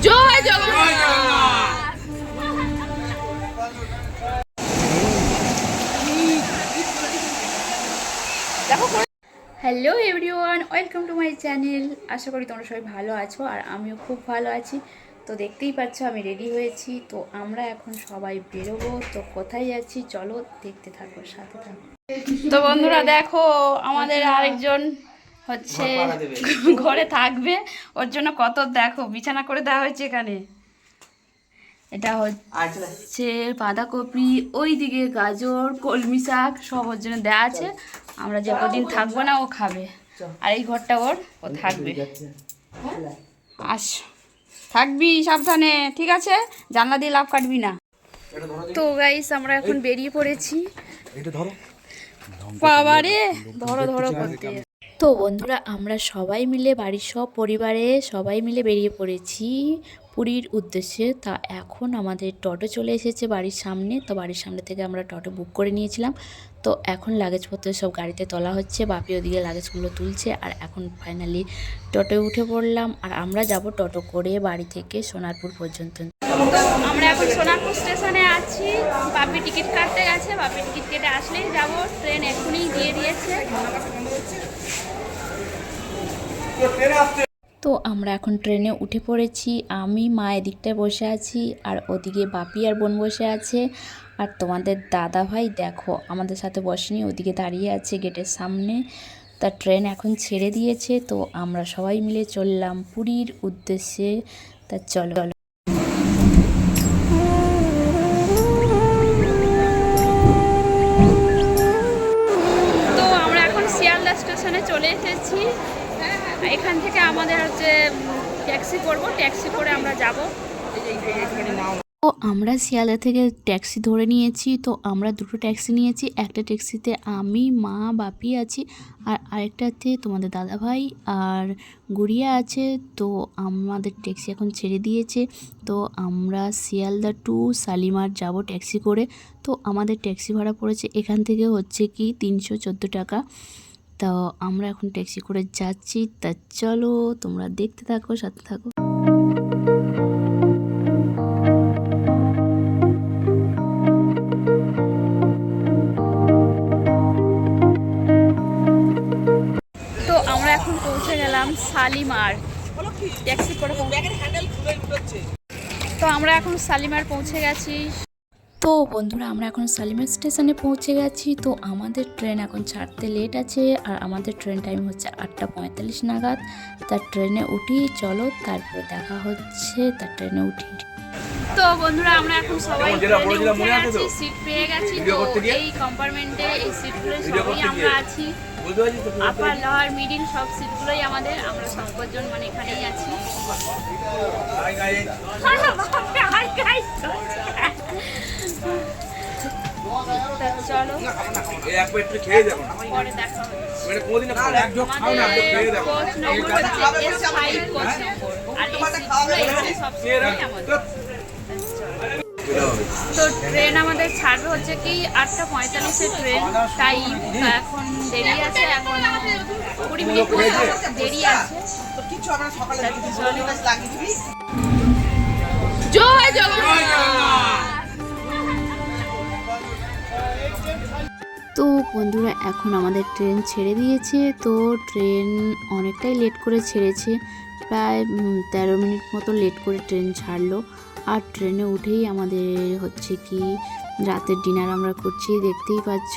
Joy Jagannath. Hello everyone, welcome to my channel. আশা করি তোমরা সবাই ভালো আছো আর আমিও খুব ভালো আছি। তো দেখতেই পাচ্ছ আমি রেডি হয়েছি। তো আমরা এখন সবাই বেরোবো। তো কোথায় যাচ্ছি চলো দেখতে থাকো, সাথে থাকো। তো বন্ধুরা দেখো, আমাদের আরেকজন হচ্ছে ঘরে থাকবে, ওর জন্য কত দেখো বিছানা করে দেওয়া হয়েছে এখানে। এটা হচ্ছে বাঁধাকপি, ওইদিকে গাজর, কলমি শাক সব ওর জন্য দেওয়া আছে। আমরা যে কদিন থাকবো না ও খাবে, আর এই ঘরটা ও থাকবে। আস থাকবি সাবধানে, ঠিক আছে? জানলা দিয়ে লাভ কাটবি না। তো গাইস আমরা এখন বেরিয়ে পড়েছি। বাবারে ধরো ধরো করতে। তো বন্ধুরা আমরা সবাই মিলে, বাড়ির সব পরিবারে সবাই মিলে বেরিয়ে পড়েছি পুরীর উদ্দেশ্যে। তা এখন আমাদের টোটো চলে এসেছে বাড়ির সামনে। তো বাড়ির সামনে থেকে আমরা টোটো বুক করে নিয়েছিলাম। তো এখন লাগেজপত্র সব গাড়িতে তোলা হচ্ছে, বাপি ওদিকে লাগেজগুলো তুলছে। আর এখন ফাইনালি টোটোয় উঠে পড়লাম, আর আমরা যাব টোটো করে বাড়ি থেকে সোনারপুর পর্যন্ত। আমরা এখন সোনারপুর স্টেশনে আছি, বাপি টিকিট কাটতে গেছে। বাপি টিকিট কেটে আসলেই যাব, ট্রেন এখনই দিয়ে দিয়েছে। তো আমরা এখন ট্রেনে উঠে পড়েছি। আমি মা এদিকটায় বসে আছি, আর ওদিকে বাপি আর বোন বসে আছে। আর তোমাদের দাদা ভাই দেখো আমাদের সাথে বসেনি, ওদিকে দাঁড়িয়ে আছে গেটের সামনে। তা ট্রেন এখন ছেড়ে দিয়েছে। তো আমরা সবাই মিলে চললাম পুরীর উদ্দেশ্যে। তা চলো। তো আমরা এখন শিয়ালদা স্টেশনে চলে এসেছি। এখান থেকে আমাদের হচ্ছে ট্যাক্সি করবো, ট্যাক্সি করে আমরা যাব। তো আমরা শিয়ালদা থেকে ট্যাক্সি ধরে নিয়েছি। তো আমরা দুটো ট্যাক্সি নিয়েছি। একটা ট্যাক্সিতে আমি, মা, বাপি আছি, আর আরেকটাতে তোমাদের দাদাভাই আর গুড়িয়া আছে। তো আমাদের ট্যাক্সি এখন ছেড়ে দিয়েছে। তো আমরা শিয়ালদা টু শালিমার যাব ট্যাক্সি করে। তো আমাদের ট্যাক্সি ভাড়া পড়েছে এখান থেকে হচ্ছে কি 314 টাকা। তো আমরা এখন ট্যাক্সি করে যাচ্ছি। তা চলো তোমরা দেখতে থাকো, সাথে থাকো। তো আমরা এখন পৌঁছে গেলাম শালিমার, ট্যাক্সি করে। তো আমরা এখন শালিমার পৌঁছে গেছি। তো বন্ধুরা আমরা এখন শালিমার স্টেশনে পৌঁছে গেছি। তো আমাদের ট্রেন এখন ছাড়তে লেট আছে, আর আমাদের ট্রেন টাইম হচ্ছে 8:45 নাগাদ। তার ট্রেনে উঠি, চলো তারপরে দেখা হচ্ছে। তার ট্রেনে উঠি। তো বন্ধুরা আমরা এখন সবাই ট্রেনে উঠে গেছি, সিট পেয়ে গেছি। তো এই কম্পার্টমেন্টে এই সিটগুলো সবই আমরা আছি, আপার লোয়ার মিডিল সব সিটগুলোই আমাদের। আমরা সব কজন মানে এখানেই আছি। চলো পরে দেখা হচ্ছে। তো ট্রেন আমাদের ছাড়বে হচ্ছে কি 8:45-এর ট্রেন টাইম। এখন দেরি আছে, এখন 20 মিনিট দেরি আছে। জয় জগন্নাথ। তো বন্ধুরা এখন আমাদের ট্রেন ছেড়ে দিয়েছে। তো ট্রেন অনেকটাই লেট করে ছেড়েছে, প্রায় 13 মিনিট মতো লেট করে ট্রেন ছাড়লো। আর ট্রেনে উঠেই আমাদের হচ্ছে কি রাতের ডিনার আমরা করছি, দেখতেই পাচ্ছ।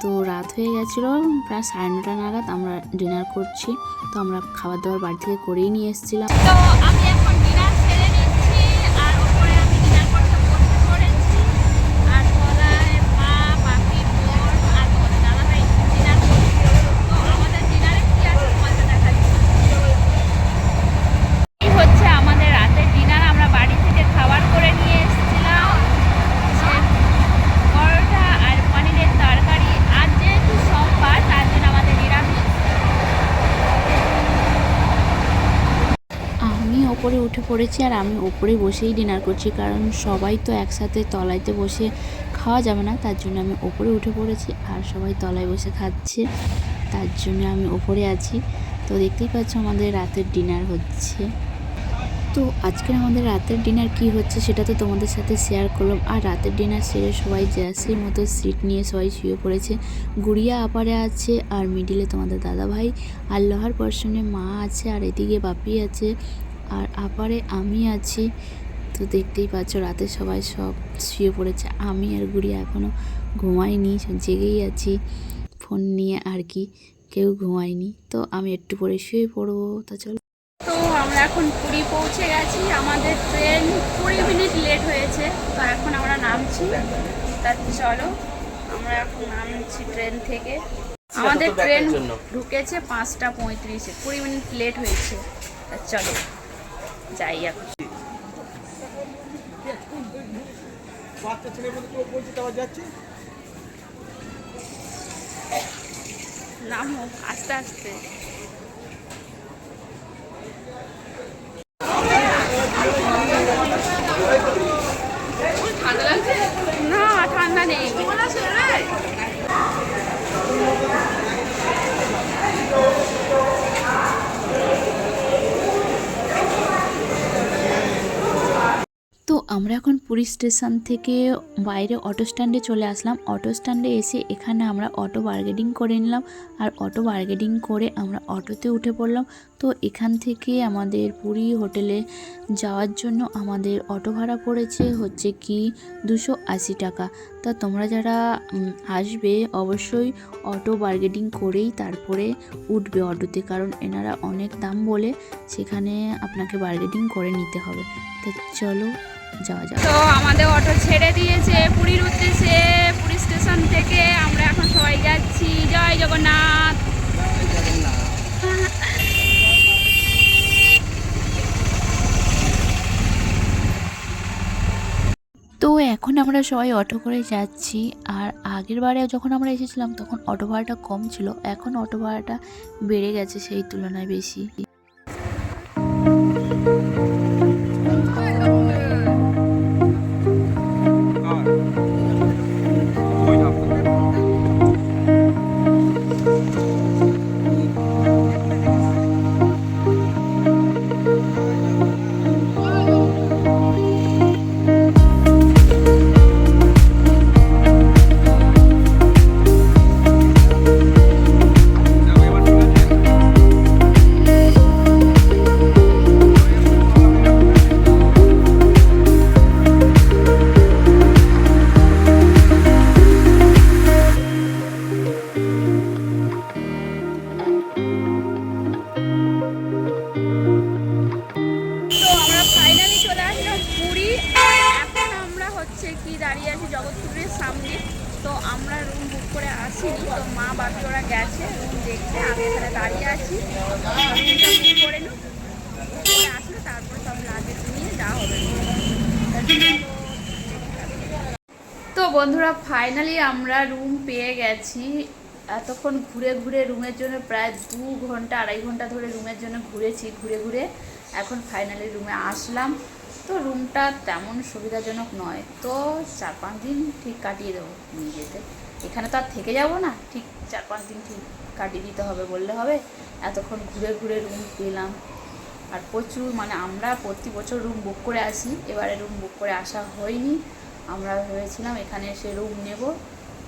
তো রাত হয়ে গেছিলো, প্রায় 9:30 নাগাদ আমরা ডিনার করছি। তো আমরা খাবার দাবার বাড়ি থেকে করেই নিয়ে এসেছিলাম। তো আমি এখন ডিনার ছেড়ে নিচ্ছি, আর ওপরে আমি ডিনার করতে বসে পড়েছি। আর গলায় মা, বাপি, বোন আর তোমাদের দাদা ভাই ডিনার করছে। তো আমাদের ডিনারে কি আছে তোমাদের দেখাচ্ছি। এই হচ্ছে আমাদের রাতের ডিনার। আমরা বাড়ি থেকে খাবার করে নিয়ে এসেছিলাম, পরোটা আর পনিরের তরকারি। আর যেহেতু সোমবার তার জন্য আমাদের নিরামিষ। আমি ওপরে উঠে পড়েছি, আর আমি ওপরে বসেই ডিনার করছি, কারণ সবাই তো একসাথে তলাইতে বসে খাওয়া যাবে না। তার জন্য আমি ওপরে উঠে পড়েছি, আর সবাই তলায় বসে খাচ্ছে, তার জন্য আমি ওপরে আছি। তো দেখতেই পাচ্ছ আমাদের রাতের ডিনার হচ্ছে। তো আজকের আমাদের রাতের ডিনার কি হচ্ছে সেটা তো তোমাদের সাথে শেয়ার করলাম। আর রাতের ডিনার সেরে সবাই জ্যাসির মতো সিট নিয়ে সবাই শুয়ে পড়েছে। গুড়িয়া আপারে আছে, আর মিডিলে তোমাদের দাদা ভাই, আর লোহার পর্শনে মা আছে, আর এদিকে বাপি আছে, আর আপারে আমি আছি। তো দেখতেই পাচ্ছ রাতে সবাই সব শুয়ে পড়েছে। আমি আর গুড়িয়া এখনও ঘুমাইনি, জেগেই আছি ফোন নিয়ে আর কি, কেউ ঘুমায়নি। তো আমি একটু পরে শুয়ে পড়বো। তো চলো, তো আমরা এখন পুরী পৌঁছে গেছি। আমাদের ট্রেন 20 মিনিট লেট হয়েছে, তো এখন আমরা নামছি। তা চলো, আমরা এখন নামছি ট্রেন থেকে। আমাদের ট্রেন ঢুকেছে 5টা 35-এ, 20 মিনিট লেট হয়েছে। তা চলো যাই এখন। নামো আস্তে আস্তে। না ঠান্ডা নেই। তো আমরা এখন পুরী স্টেশন থেকে বাইরে অটো স্ট্যান্ডে চলে আসলাম। অটো স্ট্যান্ডে এসে এখানে আমরা অটো বার্গেনিং করে নিলাম, আর অটো বার্গেনিং করে আমরা অটোতে উঠে পড়লাম। তো এখান থেকে আমাদের পুরী হোটেলে যাওয়ার জন্য আমাদের অটো ভাড়া পড়েছে হচ্ছে কি 280 টাকা। তা তোমরা যারা আসবে অবশ্যই অটো বার্গেনিং করেই তারপরে উঠবে অটোতে, কারণ এনারা অনেক দাম বলে সেখানে আপনাকে বার্গেনিং করে নিতে হবে। তো চলো যাওয়া যাক। তো আমাদের অটো ছেড়ে দিয়েছে পুরীর উদ্দেশ্যে। পুরী স্টেশন থেকে আমরা এখন সবাই যাচ্ছি। জয় জগন্নাথ। তো এখন আমরা সবাই অটো করে যাচ্ছি। আর আগের বারে যখন আমরা এসেছিলাম তখন অটো ভাড়াটা কম ছিল, এখন অটো ভাড়াটা বেড়ে গেছে সেই তুলনায় বেশি। দাঁড়িয়ে আছি জগৎপুরের সামনে। তো আমরা রুম বুক করে আসিনি, তো মা বাপি ওরা গেছে রুম দেখতে, আমি এখানে দাঁড়িয়ে আছি। রুমটা বুক করে নি, করে আসলে তারপর সব লাগেজ নিয়ে যাওয়া হবে। তো বন্ধুরা ফাইনালি আমরা রুম পেয়ে গেছি। এতক্ষণ ঘুরে ঘুরে রুমের জন্য প্রায় 2 ঘন্টা 2.5 ঘন্টা ধরে রুমের জন্য ঘুরেছি, ঘুরে ঘুরে এখন ফাইনালি রুমে আসলাম। তো রুমটা তেমন সুবিধাজনক নয়, তো 4-5 দিন ঠিক কাটিয়ে দেবো নিয়ে যেতে। এখানে তো আর থেকে যাব না, ঠিক 4-5 দিন ঠিক কাটিয়ে দিতে হবে বললে হবে। এতক্ষণ ঘুরে ঘুরে রুম পেলাম। আর প্রচুর মানে আমরা প্রতি বছর রুম বুক করে আসি, এবারে রুম বুক করে আসা হয়নি। আমরা ভেবেছিলাম এখানে এসে রুম নেব,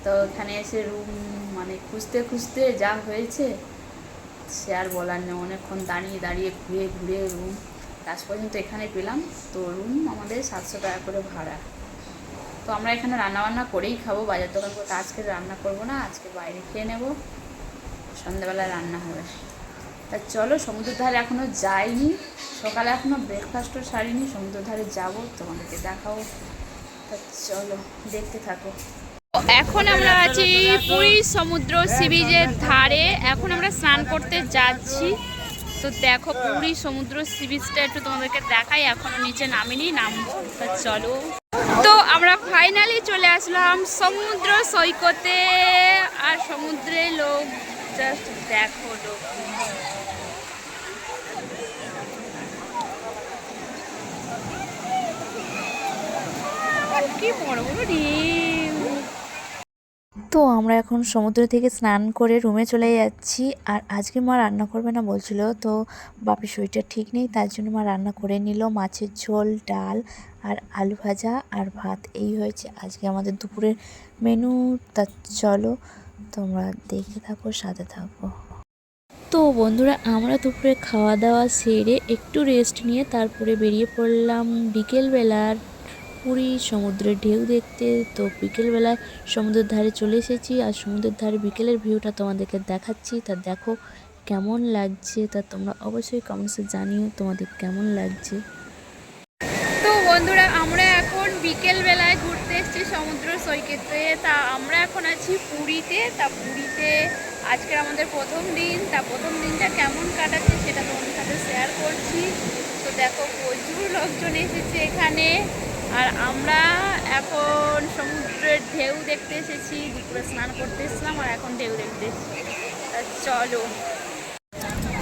তো এখানে এসে রুম মানে খুঁজতে খুঁজতে যা হয়েছে সে আর বলার নেই। অনেকক্ষণ দাঁড়িয়ে দাঁড়িয়ে ঘুরে ঘুরে রুম লাস্ট পর্যন্ত এখানে পেলাম। তো রুম আমাদের 700 টাকা করে ভাড়া। তো আমরা এখানে রান্নাবান্না করেই খাবো, বাজার দোকান করতে আজকে রান্না করব না, আজকে বাইরে খেয়ে নেব, সন্ধ্যাবেলায় রান্না হবে। তা চলো, সমুদ্রের ধারে এখনও যাইনি, সকালে এখনও ব্রেকফাস্টও সারিনি, সমুদ্রের ধারে যাবো, তোমাদেরকে দেখাবো। তা চলো দেখতে থাকো। এখন আমরা আছি পুরী সমুদ্র সি বিচের ধারে, এখন আমরা স্নান করতে যাচ্ছি। তো দেখো পুরী সমুদ্র সি বিচটা একটু তোমাদেরকে দেখাই, এখনো নিচে নামিনি, নামবো। তা চলো। তো আমরা ফাইনালি চলে আসলাম সমুদ্র সৈকতে, আর সমুদ্রে লোক জাস্ট দেখো, লোক কি বড় বড় ঢেউ। তো আমরা এখন সমুদ্র থেকে স্নান করে রুমে চলে যাচ্ছি। আর আজকে মা রান্না করবে না বলছিল, তো বাপির শরীরটা ঠিক নেই, তার জন্য মা রান্না করে নিল মাছের ঝোল, ডাল আর আলু ভাজা আর ভাত। এই হয়েছে আজকে আমাদের দুপুরের মেনু। তা চলো তোমরা দেখে থাকো, সাথে থাকো। তো বন্ধুরা, আমরা দুপুরে খাওয়া দাওয়া সেরে একটু রেস্ট নিয়ে তারপরে বেরিয়ে পড়লাম বিকেলবেলার পুরী সমুদ্রের ঢেউ দেখতে। তো বিকেলবেলায় সমুদ্রের ধারে চলে এসেছি, আর সমুদ্রের ধারে বিকেলের ভিউটা তোমাদেরকে দেখাচ্ছি। তা দেখো কেমন লাগছে, তা তোমরা অবশ্যই কমেন্টসে জানিও তোমাদের কেমন লাগছে। তো বন্ধুরা, আমরা এখন বিকেলবেলায় ঘুরতে এসেছি সমুদ্র সৈকতে। তা আমরা এখন আছি পুরীতে। তা পুরীতে আজকের আমাদের প্রথম দিন। তা প্রথম দিনটা কেমন কাটাচ্ছে সেটা তোমাদের সাথে শেয়ার করছি। তো দেখো প্রচুর লোকজন এসেছে এখানে, আর আমরা এখন সমুদ্রের ঢেউ দেখতে এসেছি। দুপুরে স্নান করতে এসেছিলাম আর এখন ঢেউ দেখতে এসেছি। তা চলো।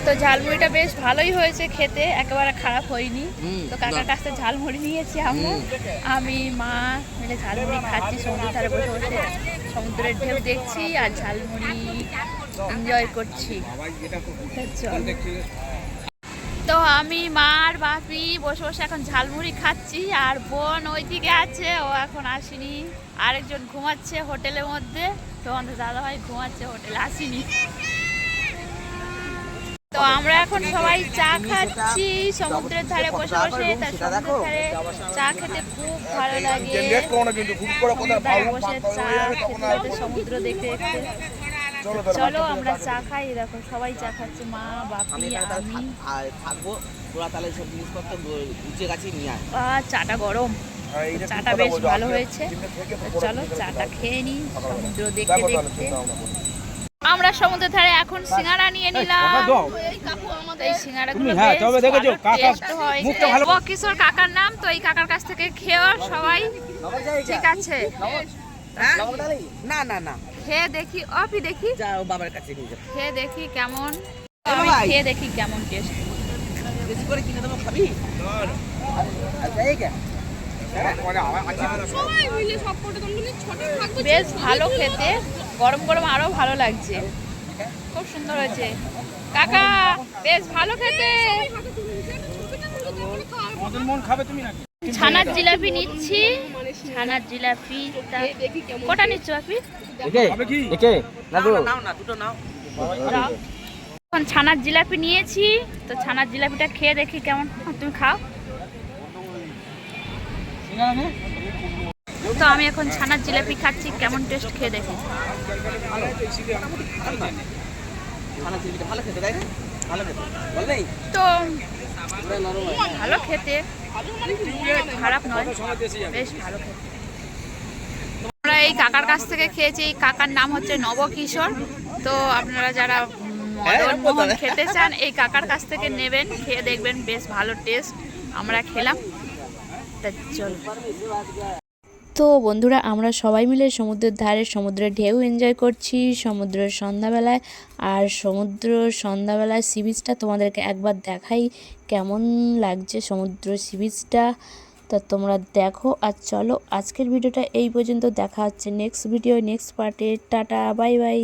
তো ঝালমুড়িটা বেশ ভালোই হয়েছে খেতে, একেবারে খারাপ হয়নি। তো কাকার কাছ থেকে ঝালমুড়ি নিয়েছি আমরা, আমি মা মিলে ঝালমুড়ি খাচ্ছি সমুদ্রের ধারে বসে বসে, সমুদ্রের ঢেউ দেখছি আর ঝালমুড়ি এনজয় করছি। তো আমি মা আর বাপি বসে বসে এখন ঝালমুড়ি খাচ্ছি, আর বোন ওইদিকে আছে, ও এখন আসেনি। আরেকজন ঘুমাচ্ছে হোটেলের মধ্যে, তো আমাদের দাদাভাই ঘুমাচ্ছে, হোটেলে আসেনি। তো আমরা এখন সবাই চা খাচ্ছি সমুদ্রের ধারে বসে বসে। তার সমুদ্রের ধারে চা খেতে খুব ভালো লাগে, বসে চা খেতে সমুদ্র দেখতে দেখতে। চলো আমরা চা খাই। দেখো সবাই চা খাচ্ছে, মা, বাপি, আমি। চাটা গরম, চাটা বেশ ভালো হয়েছে। চলো চাটা খেয়ে নিই সমুদ্র দেখতে দেখতে। আমরা সমুদ্রের ধারে এখন সিঙ্গারা নিয়ে নিলাম। এই সিঙ্গারাগুলো কিশোর কাকার নাম, তো এই কাকার কাছ থেকে খেও সবাই, ঠিক আছে? না না না, খেয়ে দেখি, অপি দেখি, বাবার কাছে খেয়ে দেখি কেমন, আমি খেয়ে দেখি কেমন টেস্ট। বেশি করে কিনে দেবো, খাবি? বেশ ভালো খেতে, গরম গরম আরো ভালো লাগছে, খুব সুন্দর হয়েছে কাকা, বেশ ভালো খেতে। ছানার জিলাপি নিচ্ছি, ছানার জিলাপি। কটা নিচ্ছ আপনি? এখন ছানার জিলাপি নিয়েছি, তো ছানার জিলাপিটা খেয়ে দেখি কেমন। তুমি খাও। তো আমি এখন ছানার জিলাপি খাচ্ছি, কেমন টেস্ট খেয়ে দেখি। তো ভালো খেতে, খারাপ নয়, বেশ ভালো খেতে। আমরা এই কাকার কাছ থেকে খেয়েছি, এই কাকার নাম হচ্ছে নবকিশোর। তো আপনারা যারা মদন মোহন খেতে চান এই কাকার কাছ থেকে নেবেন, খেয়ে দেখবেন বেশ ভালো টেস্ট। আমরা খেলাম। চল। তো বন্ধুরা, আমরা সবাই মিলে সমুদ্রের ধারে সমুদ্রের ঢেউ এনজয় করছি সমুদ্রের সন্ধ্যাবেলায়। আর সমুদ্র সন্ধ্যাবেলায় সি বিচটা তোমাদেরকে একবার দেখাই কেমন লাগছে সমুদ্র সি বিচটা। তো তোমরা দেখো আর চলো। আজকের ভিডিওটা এই পর্যন্ত, দেখা হচ্ছে নেক্সট ভিডিও নেক্সট পার্টে। Tata, bye bye.